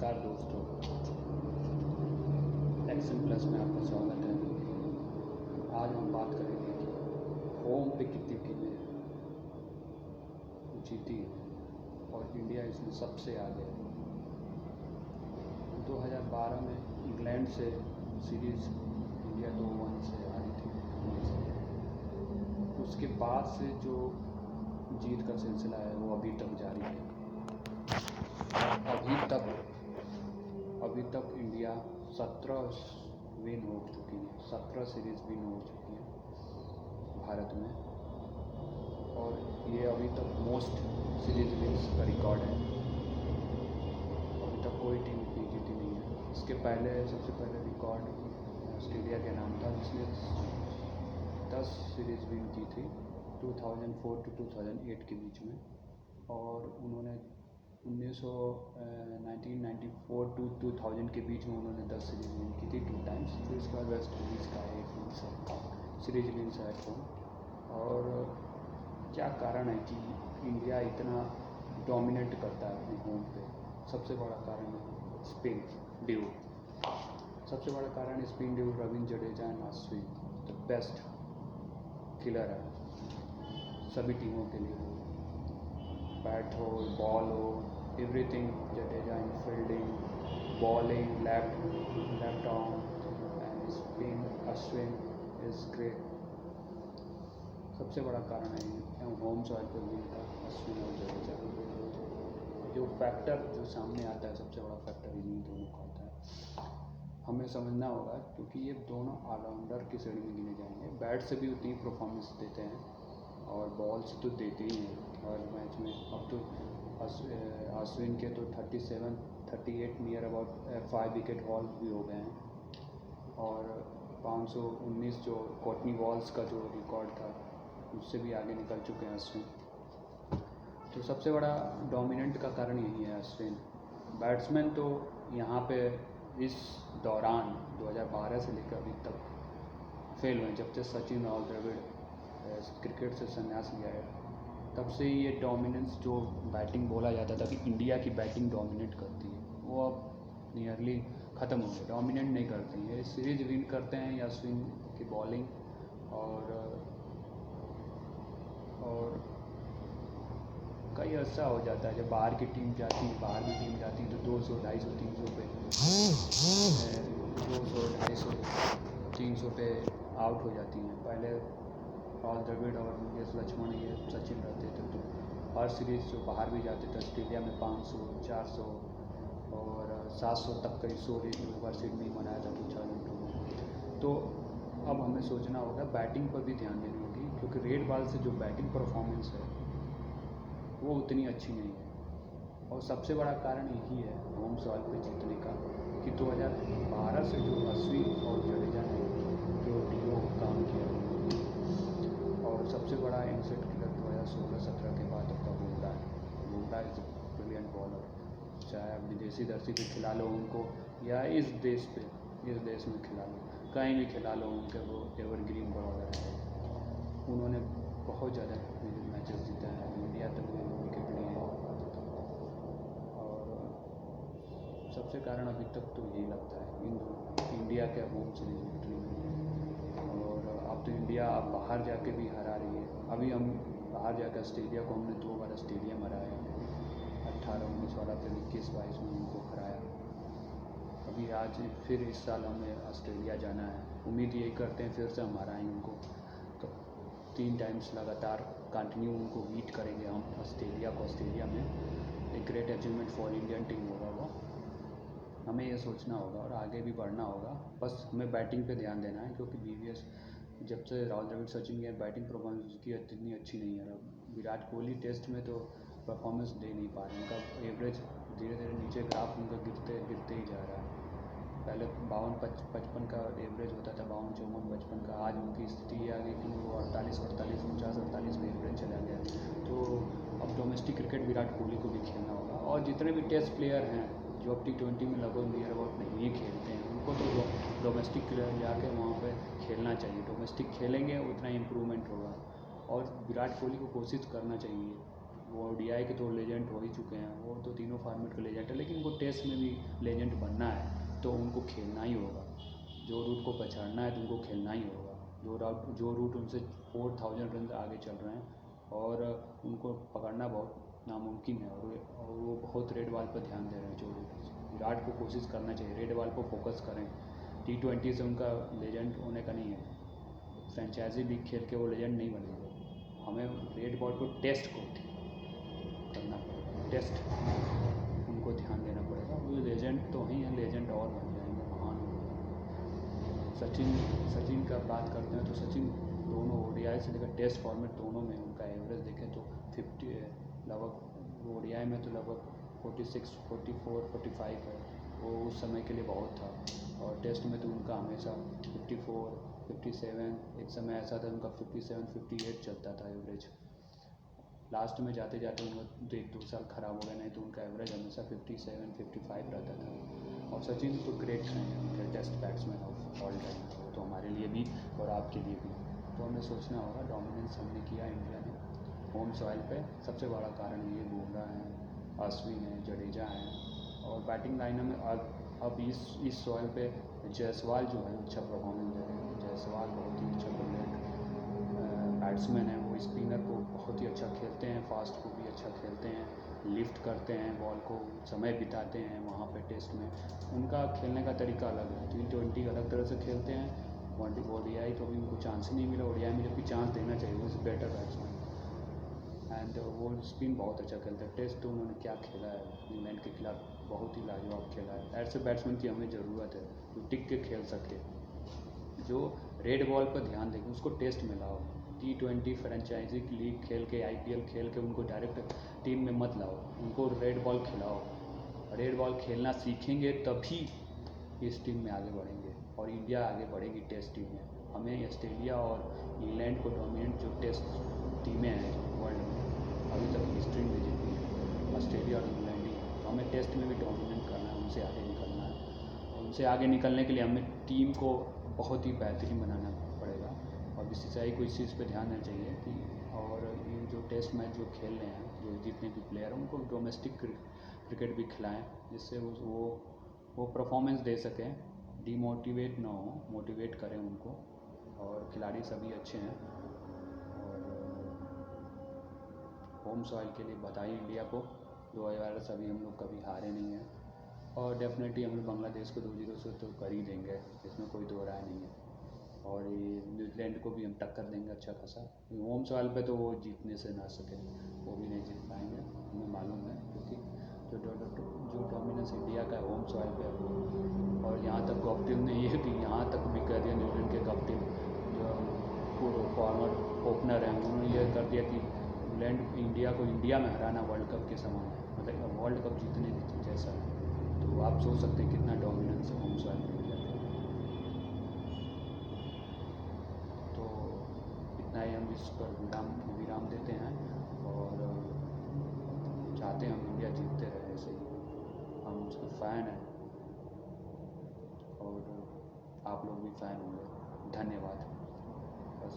नमस्कार दोस्तों, action plus में आपका स्वागत है। आज हम बात करेंगे कि होम पे कितनी टीमें जीती और इंडिया इसमें सबसे आगे है। 2012 में इंग्लैंड से सीरीज़ इंडिया 2-1 से हारी थी। उसके बाद से जो जीत का सिलसिला है वो अभी तक जारी है। अभी तक इंडिया 17 विन हो चुकी है, 17 सीरीज़ विन हो चुकी है भारत में, और ये अभी तक मोस्ट सीरीज़ विन्स का रिकॉर्ड है। अभी तक कोई टीम इतनी जीती नहीं है। इसके पहले सबसे पहले रिकॉर्ड ऑस्ट्रेलिया के नाम था, जिसने 10 सीरीज़ विन की थी 2004 to 2008 के बीच में, और उन्होंने 1994 to 2000 के बीच में उन्होंने 10 सीरीज़ विन की थी 2 टाइम्स। फिर उसके बाद वेस्ट इंडीज़ का 1 सीरीज़ विन्स है एट होम। और क्या कारण है कि इंडिया इतना डोमिनेट करता है अपने होम पे? सबसे बड़ा कारण है स्पिन ड्यू। सबसे बड़ा कारण है spin due. Ravindra Jadeja and Ashwin the best killer है सभी टीमों के लिए। बैट हो, बॉल हो, everything. Jadeja in fielding, bowling, left arm and spin. Ashwin is great. सबसे बड़ा कारण है होम सॉइल पर विन का अश्विन और जडेजा। जो फैक्टर जो सामने आता है, सबसे बड़ा फैक्टर इन्हीं दोनों का आता है। हमें समझना होगा, क्योंकि ये दोनों ऑलराउंडर की श्रेणी में गिने जाएंगे। बैट से भी उतनी परफॉर्मेंस देते हैं और बॉल से तो देते ही हैं हर मैच में। अब तो अश्विन के तो 38 नियर अबाउट 5 विकेट हॉल भी हो गए हैं, और 519 जो कॉटनी वॉल्स का जो रिकॉर्ड था उससे भी आगे निकल चुके हैं अश्विन। तो सबसे बड़ा डोमिनेंट का कारण यही है अश्विन। बैट्समैन तो यहाँ पे इस दौरान 2012 से लेकर अभी तक फेल हुए। जब से सचिन और द्रविड़ क्रिकेट से संन्यास लिया है, तब से ये डोमिनेंस जो बैटिंग बोला जाता था कि इंडिया की बैटिंग डोमिनेट करती है, वो अब नियरली ख़त्म हो गया। डोमिनेट नहीं करती है, सीरीज विन करते हैं या अश्विन की बॉलिंग। और कई ऐसा हो जाता है जब बाहर की टीम जाती है, बाहर की टीम जाती है तो 200, 250, 300 पे 200, 250, 300 पे आउट हो जाती हैं। पहले और द्रविड़ और एस लक्ष्मण, ये सचिन रहते थे तो हर सीरीज़ जो बाहर भी जाते थे ऑस्ट्रेलिया में 500, 400 और 700 तक कई 100 एक बार सिडनी मनाया था 2002 में। तो अब हमें सोचना होगा, बैटिंग पर भी ध्यान देनी होगी, क्योंकि रेड बॉल से जो बैटिंग परफॉर्मेंस है वो उतनी अच्छी नहीं है। और सबसे बड़ा कारण यही है होम सॉइल पे जीतने का, कि 2012 से जो अश्विन और जडेजा ने जो टीमों को काम किया, और सबसे बड़ा इनसेट किलर 2016-17 के बाद आपका बुमराह है। Bumrah is brilliant bowler. चाहे आप विदेशी दर्शी पे खिला लो उनको, या इस देश में खिला लो, कहीं भी खिला लो उनके, वो एवरग्रीन बॉलर है। उन्होंने बहुत ज़्यादा मैचेस जीता है, इंडिया तक में विकेट लिए हैं। और सबसे कारण अभी तक तो यही लगता है इंडिया के होम सीरीज विक्ट्री में। और अब तो इंडिया अब बाहर जाके भी हरा रही है। अभी हम बाहर जाकर ऑस्ट्रेलिया को हमने 2 बार स्टेडियम हराया, 18-19 वाला, फिर 21-22 में उनको हराया। अभी आज फिर इस साल हमें ऑस्ट्रेलिया जाना है। उम्मीद यही करते हैं फिर से हम हराएंगे उनको। तो 3 टाइम्स लगातार कंटिन्यू उनको बीट करेंगे हम ऑस्ट्रेलिया में। एक great achievement for Indian team होगा वो। हमें ये सोचना होगा और आगे भी बढ़ना होगा। बस हमें बैटिंग पे ध्यान देना है, क्योंकि BVS जब से राहुल द्रविड़, सचिन की बैटिंग परफॉर्मेंस की इतनी अच्छी नहीं है। विराट कोहली टेस्ट में तो परफॉर्मेंस दे नहीं पा रहे। उनका एवरेज धीरे धीरे नीचे ग्राफ उनका गिरते ही जा रहा है। पहले 52-55 का एवरेज होता था, 52-54-55 का। आज उनकी स्थिति ये आ गई कि वो 48-48, 49-48 में एवरेज चला गया। तो अब डोमेस्टिक क्रिकेट विराट कोहली को भी खेलना होगा, और जितने भी टेस्ट प्लेयर हैं जो अब T20 में लगभग नियर अबाउट नहीं खेलते हैं, उनको तो डोमेस्टिक जाके वहाँ पे खेलना चाहिए। डोमेस्टिक खेलेंगे उतना इम्प्रूवमेंट होगा, और विराट कोहली को कोशिश करना चाहिए वो ओडीआई के तो लेजेंड हो ही चुके हैं, वो तो तीनों फॉर्मेट के लेजेंड है, लेकिन उनको टेस्ट में भी लेजेंड बनना है तो उनको खेलना ही होगा। जो रूट को पछाड़ना है तो उनको खेलना ही होगा। जो रूट उनसे 4000 रन आगे चल रहे हैं और उनको पकड़ना बहुत नामुमकिन है, और वो बहुत रेड बॉल पर ध्यान दे रहे हैं। जो विराट को कोशिश करना चाहिए, रेड बॉल पर फोकस करें। T20 से उनका लेजेंड होने का नहीं है, फ्रेंचाइजी लीग खेल के वो लेजेंड नहीं बनेंगे। हमें रेड बॉल को टेस्ट को करना पड़ेगा, टेस्ट उनको ध्यान देना पड़ेगा। वो लेजेंड तो ही हैं, लेजेंड और बन जाएंगे, महान होंगे। सचिन का बात करते हैं तो सचिन दोनों ओडीआई से लेकर टेस्ट फॉर्मेट दोनों में उनका एवरेज देखें तो 50 लगभग, ओडीआई में तो लगभग 46, 44, 45 है, वो उस समय के लिए बहुत था। और टेस्ट में तो उनका हमेशा 54, 57, एक समय ऐसा था उनका 57, 58 चलता था एवरेज। लास्ट में जाते जाते उनका तो 1-2 साल ख़राब हो गया, नहीं तो उनका एवरेज हमेशा 57, 55 रहता था। और सचिन तो ग्रेट हैं, test batsman of all time, तो हमारे लिए भी और आपके लिए भी। तो हमें सोचना होगा, डोमिनेंस हमने किया इंडिया ने होम सॉइल पे। सबसे बड़ा कारण ये बुमराह हैं, अश्विन हैं, जडेजा हैं, और बैटिंग लाइनअप में अब इस सॉइल पे जायसवाल जो है अच्छा परफॉर्मेंस दे रहे हैं। जायसवाल बहुत ही अच्छा बैट्समैन है, वो स्पिनर को बहुत ही अच्छा खेलते हैं, फास्ट को भी अच्छा खेलते हैं, लिफ्ट करते हैं बॉल को, समय बिताते हैं वहाँ पे। टेस्ट में उनका खेलने का तरीका अलग है, T20 अलग तरह से खेलते हैं, ओडीआई तो अभी उनको चांस ही नहीं मिला। ओडीआई में जबकि चांस देना चाहिए, वो इज़ बेटर बैट्समैन एंड वो स्पिन बहुत अच्छा खेलता है। टेस्ट तो उन्होंने क्या खेला है इंग्लैंड के खिलाफ, बहुत ही लाजवाब खेला है। ऐसे बैट्समैन की हमें ज़रूरत है जो टिक के खेल सके, जो रेड बॉल पर ध्यान देंगे, उसको टेस्ट में लाओ। T20 फ्रेंचाइजी लीग खेल के, IPL खेल के उनको डायरेक्ट टीम में मत लाओ, उनको रेड बॉल खिलाओ। रेड बॉल खेलना सीखेंगे तभी इस टीम में आगे बढ़ेंगे और इंडिया आगे बढ़ेगी टेस्ट टीम में। हमें ऑस्ट्रेलिया और इंग्लैंड को डोमिनेट जो टेस्ट टीमें हैं वर्ल्ड में अभी तक हिस्ट्री में जीती है, ऑस्ट्रेलिया और इंग्लैंड ही है। तो हमें टेस्ट में भी डोमिनेट करना है, उनसे आगे निकलना है। और उनसे आगे निकलने के लिए हमें टीम को बहुत ही बेहतरीन बनाना पड़ेगा और बीसीसीआई को इस चीज़ पे ध्यान देना चाहिए कि, और ये जो टेस्ट मैच जो खेल रहे हैं, जो जितने भी प्लेयर हैं, उनको डोमेस्टिक क्रिकेट भी खिलाएं, जिससे वो परफॉर्मेंस दे सकें, डीमोटिवेट ना हो, मोटिवेट करें उनको। और खिलाड़ी सभी अच्छे हैं और होम सॉइल के लिए बधाई इंडिया को। 2000 अभी हम लोग कभी हारे नहीं हैं और डेफिनेटली हम लोग बांग्लादेश को 2-0 से तो कर ही देंगे, इसमें कोई दो राय नहीं है। और ये न्यूजीलैंड को भी हम टक्कर देंगे अच्छा खासा। होम सॉइल पे तो वो जीतने से ना सके, वो भी नहीं जीत पाएंगे, हमें मालूम है, क्योंकि जो डोमिनेंस इंडिया का है होम सॉइल पे है। और यहाँ तक कप्तान ने ये भी यहाँ तक भी कह दिया, न्यूजीलैंड के कप्तान जो फॉर्मर ओपनर हैं, उन्होंने ये कर दिया कि इंडिया को इंडिया में हराना वर्ल्ड कप के समान है, मतलब वर्ल्ड कप जीतने जैसा है। तो आप सोच सकते हैं कितना डोमिनेंस है होम सॉइल पे इंडिया का। तो इतना ही हम इस पर विराम देते हैं और चाहते हैं हम इंडिया जीतते रहे ऐसे ही, हम उसके फ़ैन हैं और आप लोग भी फ़ैन होंगे। धन्यवाद। बस।